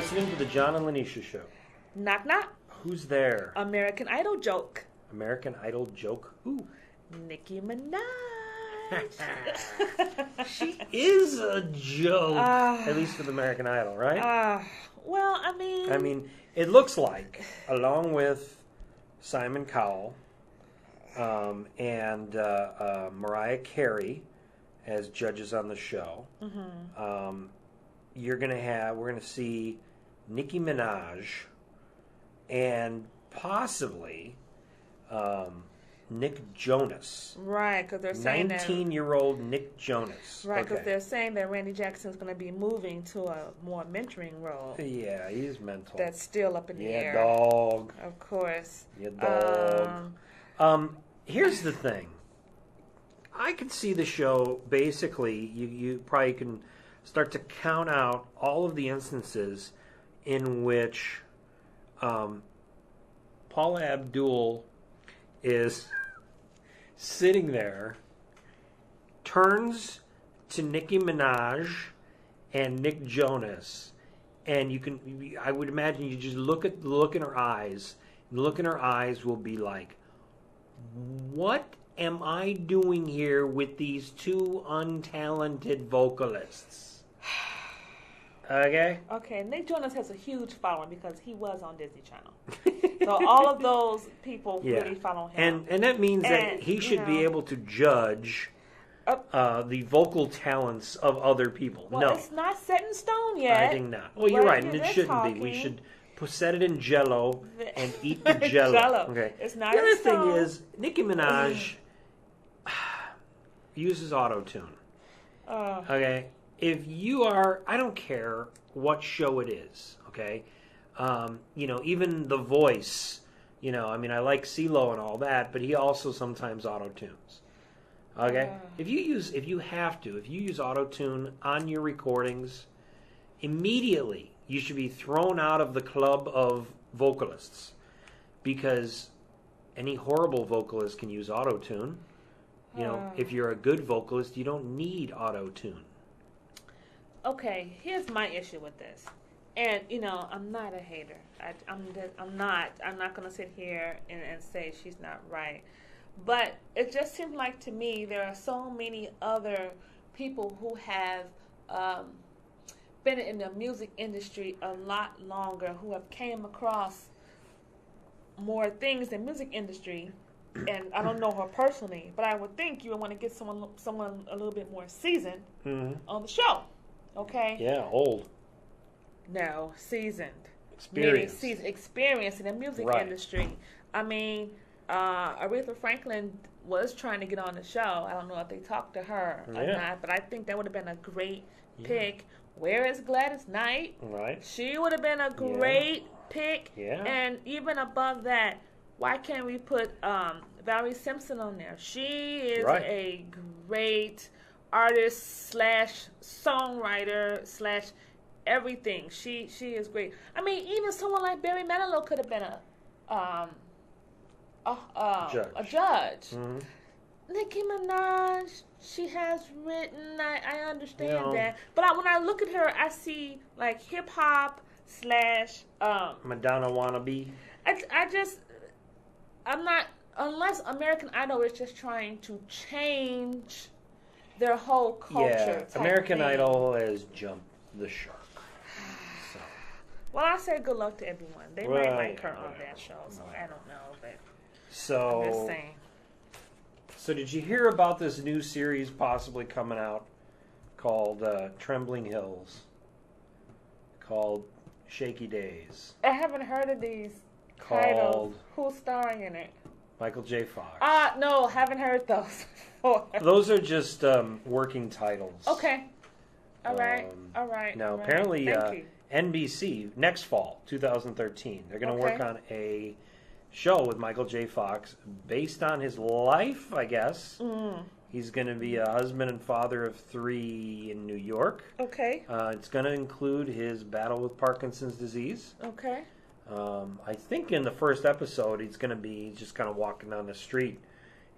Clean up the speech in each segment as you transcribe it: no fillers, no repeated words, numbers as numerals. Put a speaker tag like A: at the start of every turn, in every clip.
A: listening to the John and Linetia Show.
B: Knock, knock.
A: Who's there?
B: American Idol joke.
A: American Idol joke? Who?
B: Nicki Minaj.
A: She is a joke. At least with American Idol, right?
B: Well, I mean,
A: it looks like, along with Simon Cowell and Mariah Carey as judges on the show, we're gonna see Nicki Minaj and possibly Nick Jonas.
B: Right, because they're saying
A: 19-year-old Nick Jonas.
B: Right, because they're saying that Randy Jackson's going to be moving to a more mentoring role.
A: Yeah, he's mental.
B: That's still up in the air.
A: Yeah, dog.
B: Of course.
A: Yeah, dog. Here's the thing. I could see the show, basically, you probably can start to count out all of the instances in which Paula Abdul is sitting there, turns to Nicki Minaj and Nick Jonas, and I would imagine you just look at the look in her eyes, and the look in her eyes will be like, what am I doing here with these two untalented vocalists? Okay?
B: Okay, Nick Jonas has a huge following because he was on Disney Channel. So all of those people really follow him.
A: And that means that he should be able to judge the vocal talents of other people.
B: Well,
A: no.
B: It's not set in stone yet.
A: I think not. Well, you're right, and it shouldn't be. We should set it in Jell-O and eat the Jell-O. Okay.
B: It's not
A: the other
B: in stone.
A: thing is, Nicki Minaj uses auto-tune. Okay? If you are, I don't care what show it is, okay? Even The Voice, I like CeeLo and all that, but he also sometimes auto-tunes. Okay? If you use auto-tune on your recordings, immediately you should be thrown out of the club of vocalists, because any horrible vocalist can use auto-tune. If you're a good vocalist, you don't need auto-tune.
B: Okay, here's my issue with this. And, I'm not a hater. I'm not going to sit here and say she's not right. But it just seems like to me there are so many other people who have been in the music industry a lot longer, who have came across more things in music industry. And I don't know her personally, but I would think you would want to get someone a little bit more seasoned on the show. Okay?
A: Yeah, old.
B: No, seasoned.
A: Experience.
B: Experience in the music industry. I mean, Aretha Franklin was trying to get on the show. I don't know if they talked to her or not, but I think that would have been a great pick. Where is Gladys Knight?
A: Right.
B: She would have been a great pick.
A: Yeah.
B: And even above that, why can't we put Valerie Simpson on there? She is a great artist / songwriter / everything. She is great. I mean, even someone like Barry Manilow could have been a judge. Nicki Minaj, she has written. I understand that, but when I look at her, I see like hip hop /
A: Madonna wannabe.
B: I'm not, unless American Idol is just trying to change their whole culture.
A: Yeah, American Idol has jumped the shark. So.
B: Well, I say good luck to everyone. They might like her on that show, so I don't know, but I'm just saying.
A: So did you hear about this new series possibly coming out called Trembling Hills? Called Shaky Days.
B: I haven't heard of these titles. Who's starring in it?
A: Michael J. Fox.
B: No, haven't heard those before.
A: Those are just working titles.
B: Okay. All right.
A: Now, apparently, NBC, next fall, 2013, they're going to work on a show with Michael J. Fox based on his life, I guess. He's going to be a husband and father of 3 in New York.
B: Okay.
A: It's going to include his battle with Parkinson's disease.
B: Okay.
A: I think in the first episode he's going to be just kind of walking down the street,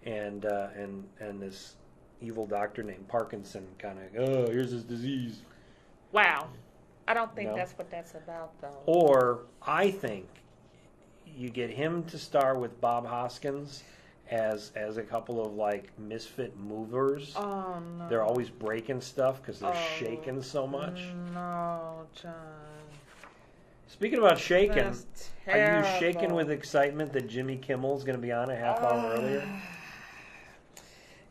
A: and this evil doctor named Parkinson kind of, here's his disease.
B: Wow. I don't think
A: No?
B: that's what that's about, though.
A: Or I think you get him to star with Bob Hoskins as a couple of like misfit movers.
B: Oh no!
A: They're always breaking stuff because they're shaking so much.
B: No, John.
A: Speaking about shaking,
B: That's
A: are you
B: terrible.
A: shaking with excitement that Jimmy Kimmel's going to be on a half hour earlier?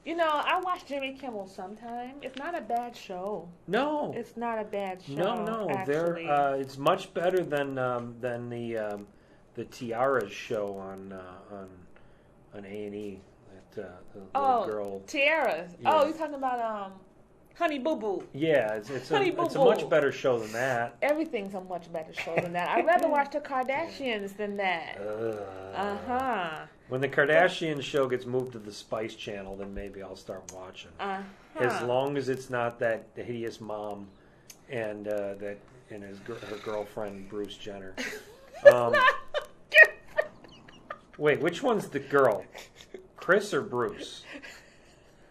B: You know, I watch Jimmy Kimmel sometime. It's not a bad show.
A: No,
B: It's not a bad show.
A: no.
B: Actually.
A: It's much better than the Tiara's show on A&E. The little girl.
B: Tiara.
A: Yeah.
B: Oh, you're talking about Honey Boo Boo.
A: Yeah, it's a
B: Honey
A: much
B: Boo-Boo.
A: better show than that.
B: Everything's a much better show than that. I'd rather watch the Kardashians than that.
A: When the Kardashians show gets moved to the Spice Channel, then maybe I'll start watching. As long as it's not that hideous mom and her girlfriend Bruce Jenner. Wait, which one's the girl? Chris or Bruce?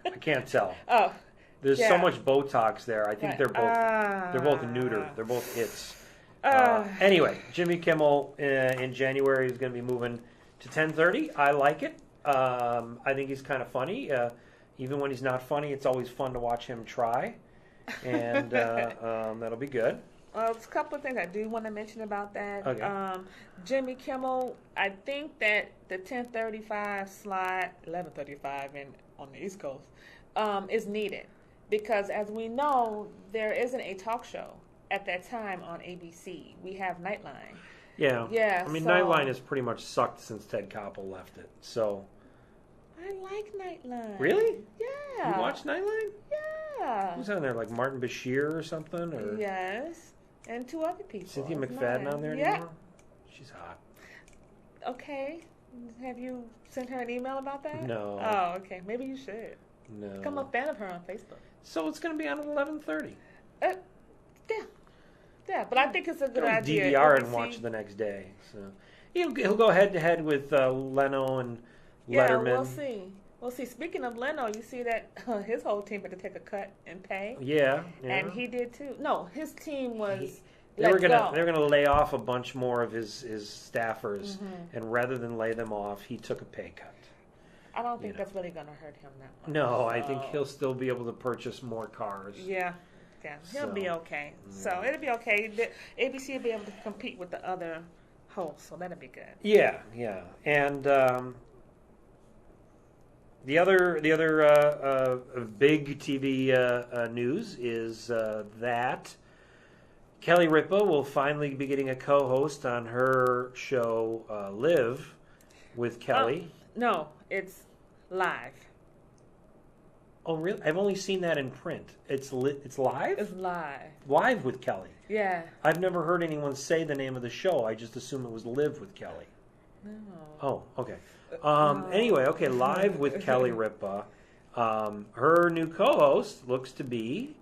A: I can't tell.
B: Oh.
A: There's so much Botox there. I think
B: Right.
A: they're both neuter. They're both hits. Anyway, Jimmy Kimmel in January is going to be moving to 10:30. I like it. I think he's kind of funny. Even when he's not funny, it's always fun to watch him try, and that'll be good.
B: Well, there's a couple of things I do want to mention about that.
A: Okay.
B: Jimmy Kimmel, I think that the 10:35 slot, 11:35 on the East Coast, is needed. Because as we know, there isn't a talk show at that time on ABC. We have Nightline.
A: Yeah.
B: Yeah.
A: I mean,
B: so,
A: Nightline has pretty much sucked since Ted Koppel left it. So.
B: I like Nightline.
A: Really?
B: Yeah.
A: You watch Nightline?
B: Yeah.
A: Who's on there? Like Martin Bashir or something? Or
B: Yes. And two other people.
A: Cynthia
B: It's
A: McFadden
B: mine.
A: on there
B: Yeah.
A: anymore? She's hot.
B: Okay. Have you sent her an email about that?
A: No.
B: Oh, okay. Maybe you should.
A: No.
B: Become a fan of her on Facebook.
A: So it's going to be on at 11:30.
B: Yeah. Yeah, but I think it's a good idea.
A: DVR and
B: ABC.
A: watch the next day. So he'll go head to head with Leno and Letterman.
B: Yeah, we'll see. We'll see. Speaking of Leno, you see that his whole team had to take a cut in pay.
A: Yeah.
B: And he did too. No, his team was.
A: They were gonna lay off a bunch more of his staffers, and rather than lay them off, he took a pay cut.
B: I don't think that's really gonna hurt him that much.
A: No, I think he'll still be able to purchase more cars.
B: Yeah, he'll be okay. So it'll be okay. The ABC will be able to compete with the other hosts, so that'll be good.
A: Yeah, and the other big TV news is that Kelly Ripa will finally be getting a co-host on her show Live with Kelly.
B: No, it's live.
A: Oh, really? I've only seen that in print. It's live?
B: It's live.
A: Live with Kelly.
B: Yeah.
A: I've never heard anyone say the name of the show. I just assumed it was Live with Kelly.
B: No.
A: Oh, okay. Anyway, okay, Live with Kelly Ripa. Her new co-host looks to be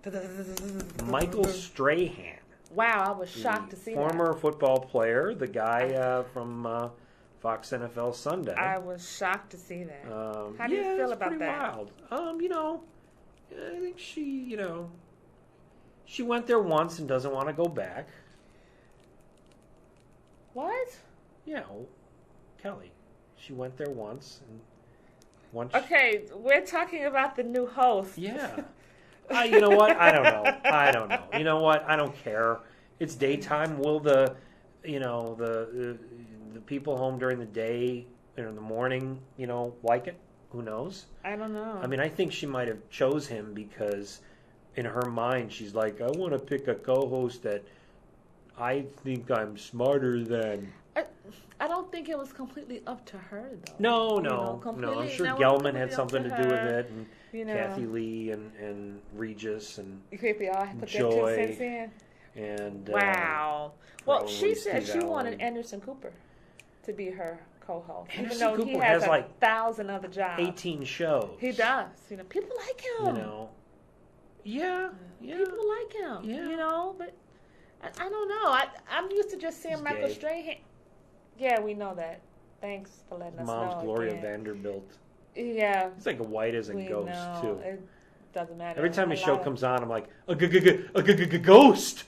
A: Michael Strahan.
B: Wow, I was shocked to see that.
A: Former football player, the guy from Fox NFL Sunday.
B: I was shocked to see that. How do
A: yeah,
B: you feel
A: it's
B: about
A: pretty
B: that?
A: Wild. I think she went there once and doesn't want to go back.
B: What?
A: Yeah, Kelly. She went there once and once.
B: Okay, we're talking about the new host.
A: Yeah. You know what? I don't know. You know what? I don't care. It's daytime. Will the people home during the day, in the morning, like it? Who knows?
B: I don't know.
A: I mean, I think she might have chose him because in her mind she's like, I want to pick a co-host that I think I'm smarter than.
B: I don't think it was completely up to her, though.
A: No. I'm sure Gelman had something to do with it, and Kathy Lee and Regis and
B: Creepy, I put
A: Joy.
B: that 2 cents in.
A: And
B: wow. Well, she said
A: Steve
B: she wanted
A: Allen.
B: Anderson Cooper to be her co-host,
A: Anderson
B: even though
A: Cooper
B: he has
A: has, like,
B: 1,000 other jobs.
A: 18 shows.
B: He does. People like him.
A: Yeah.
B: People like him.
A: Yeah.
B: But I don't know. I'm used to just seeing
A: He's
B: Michael
A: gay.
B: Strahan. Yeah, we know that. Thanks for letting us know.
A: Mom's Gloria
B: again.
A: Vanderbilt.
B: Yeah.
A: It's like white as a
B: We
A: ghost
B: know.
A: too.
B: It doesn't matter.
A: Every time
B: A
A: a show
B: lot of-
A: comes on, I'm like, a ghost.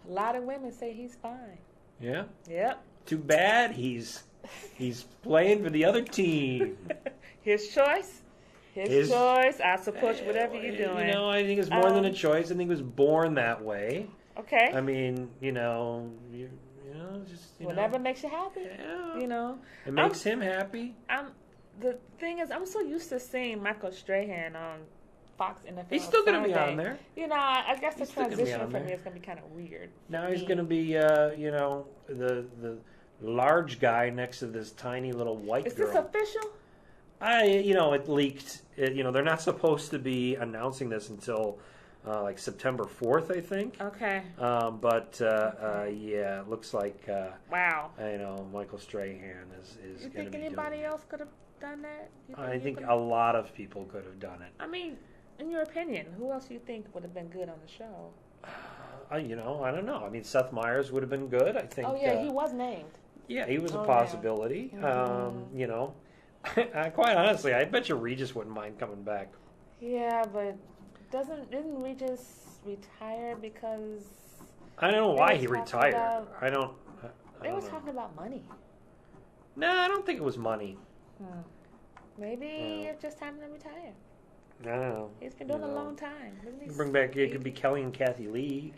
B: A lot of women say he's fine.
A: Yeah?
B: Yep.
A: Too bad he's playing for the other team.
B: His choice. His choice. I support you, whatever you're doing.
A: You know, I think it's more than a choice. I think he was born that way.
B: Okay.
A: I mean, you know, just
B: whatever makes you happy.
A: Yeah.
B: You know,
A: it makes him happy.
B: The thing is, I'm so used to seeing Michael Strahan on Fox NFL.
A: He's still going to be on there.
B: You know, I guess the transition for me is going to be kind of weird.
A: Now he's going to be, you know, the large guy next to this tiny little white girl.
B: Is this official?
A: You know, it leaked. You know, they're not supposed to be announcing this until like September 4th, I think.
B: Okay.
A: But yeah, it looks like.
B: Wow.
A: You know, Michael Strahan is going to be.
B: You think anybody else could have done that?
A: I think a lot of people could have done it.
B: I mean, in your opinion, who else do you think would have been good on the show?
A: You know, I don't know. I mean, Seth Meyers would have been good. I think.
B: Oh yeah, he was named.
A: Yeah, he was a possibility.
B: Yeah. Mm-hmm.
A: You know, quite honestly, I bet you Regis wouldn't mind coming back.
B: Yeah, but didn't Regis retire because?
A: I don't know why he retired. I don't.
B: They were talking about money.
A: No, I don't think it was money.
B: Maybe it's just time to retire.
A: I don't know.
B: He's been doing it a long time.
A: Bring back, it could be Kelly and Kathy Lee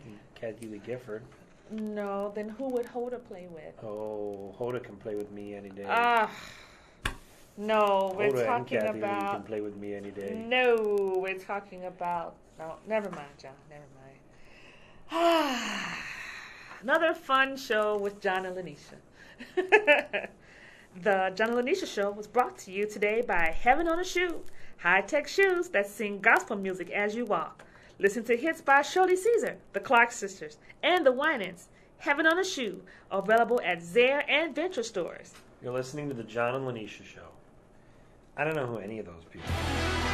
A: Gifford.
B: No, then who would Hoda play with?
A: Oh, Hoda can play with me any day.
B: No, we're
A: Hoda
B: talking
A: and Kathy
B: about.
A: Lee can play with me any day.
B: No, we're talking about. No, never mind, John. Never mind. Another fun show with John and Linetia. The John and Linetia Show was brought to you today by Heaven on a Shoe, high-tech shoes that sing gospel music as you walk. Listen to hits by Shirley Caesar, the Clark Sisters, and the Winans. Heaven on a Shoe, available at Zare and Venture stores.
A: You're listening to the John and Linetia Show. I don't know who any of those people are.